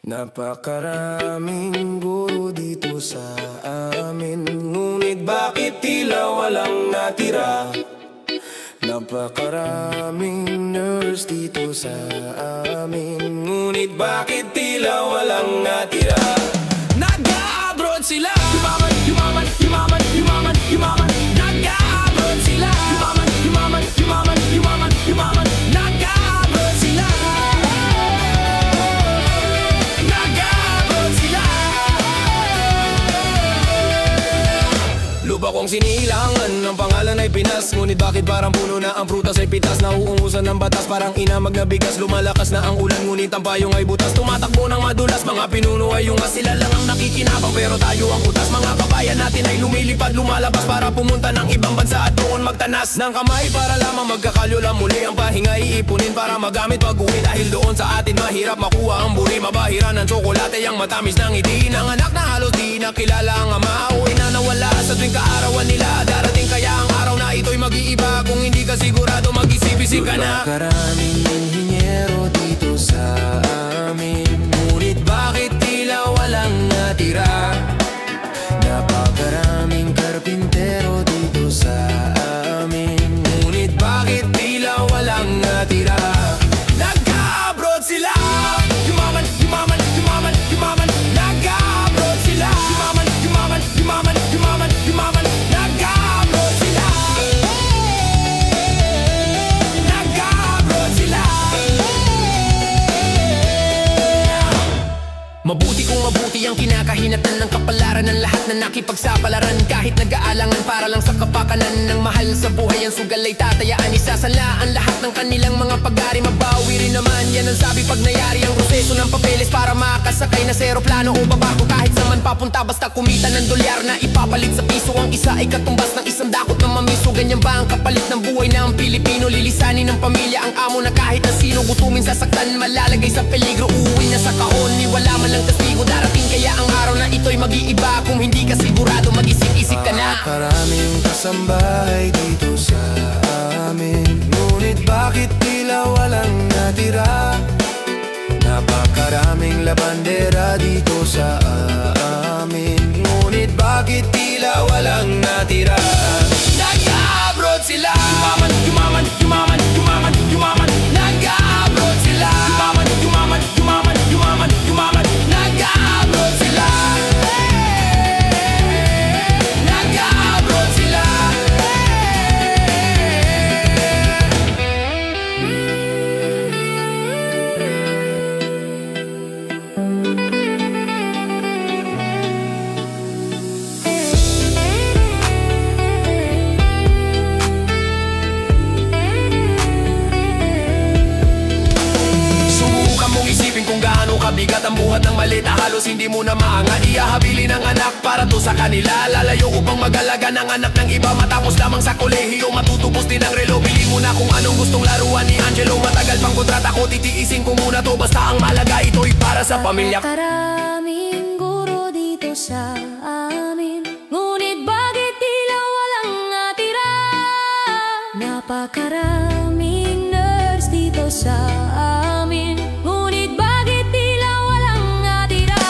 Napakaraming guro dito sa amin, ngunit bakit tila walang natira? Napakaraming nurse dito sa amin, ngunit bakit tila walang natira? Nag-a-abroad sila, yumaman, yumaman, yumaman, yumaman, yumaman. Nag-a-abroad sila, yumaman, yumaman, yumaman, yumaman, yumaman. Nag-a-abroad sila, nag-a-abroad sila. Lupa kong sinilangan, ang pangalan ay Pinas, ngunit bakit parang puno na ang prutas ay pitas? Nauungusan ng batas, parang inamag na bigas. Lumalakas na ang ulan, ngunit ang payong ay butas. Tumatakbo ng madulas, mga pinuno ay yung sila lang ang nakikinabang, pero tayo ang utas. Mga kabayan natin ay lumilipad, lumalabas para pumunta ng ibang bansa at doon magtanas ng kamay para lamang magkakalyola muli. Ang pahinga iipunin para magamit pag-uwi, dahil doon sa atin mahirap makuha ang buri. Mabahira ng tsokolate, ang matamis ng ngiti ng anak na halos di nakilala ang ama. Uwi na nawala sa tuwing kaarawan nila. Darating kaya ang araw na ito'y mag-iiba, kung hindi ka sigurado mag-isip-isip ka na. Napakaraming inhinyero dito sa amin, ngunit bakit tila walang natira? Napakaraming karpintero dito sa amin, ngunit bakit tila walang natira? Nag-a-abroad sila, yumaman, yumaman, yumaman, yumaman. Nag-a-abroad sila, yumaman, yumaman, yumaman, yumaman, yumaman. Nag-a-abroad sila, nag-a-abroad sila. Mabuti kung mabuti ang kinakahinatan ng kapalaran ng lahat na nakipagsapalaran. Kahit nag-aalangan para lang sa kapakanan ng mahal sa buhay, ang sugal ay tatayaan. Isasala ang lahat ng kanilang mga pag-ari, mabawi rin naman. Yan ang sabi pag nayari ang proseso ng papeles para makasakay na sa eroplano o babako. Kahit saan man papunta basta kumita ng dolyar na ipapalit sa piso. Ang isa ay katumbas ng isang dakot na mamiso. Ganyan ba ang kapalit ng buhay ng Pilipino? Lilisanin ng pamilya ang amo na kahit na sino. Gutumin, sasaktan, malalagay sa peligro. Uuwi na sa kahon, ni wala man lang testigo. Darating kaya ang araw na ito'y mag-iiba, kung hindi ka sigurado mag-isip-isip ka na. Napakaraming kasambahay dito sa amin, ngunit bakit tila walang natira? Napakaraming labandera dito sa amin, ngunit bakit tila walang natira? Nag-a-abroad sila, yumaman, yumaman, yumaman, yumaman, yumaman. Nag-a-abroad sila, yumaman, yumaman, yumaman, yumaman, yumaman. Nag-a-abroad sila, nag-a-abroad sila. Subukan mong isipin kung gaano kabigat ang buhat ng malita. Halos hindi mo na maangat iahabilin ng anak para to sa kanila. Lalayo upang mag-alaga ng anak ng iba. Matapos lamang sa kolehiyo, matutubos din ang relo. Pili mo na kung anong gustong laruan ni Angelo. Matagal pang kontrata ko, titiisin ko muna to. Basta ang malaga ito'y para sa pamilya. Napakaraming guro dito sa amin, ngunit bakit tila walang natira? Napakaraming nurse dito sa amin, ngunit bakit tila walang natira?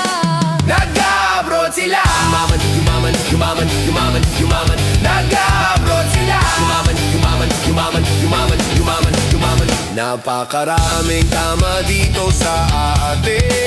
Nag-a-abroad sila, yumaman, yumaman, yumaman, yumaman, yumaman. Nag-a-abroad sila, yumaman, yumaman, yumaman, yumaman, yumaman, yumaman. Napakaraming tama dito sa atin,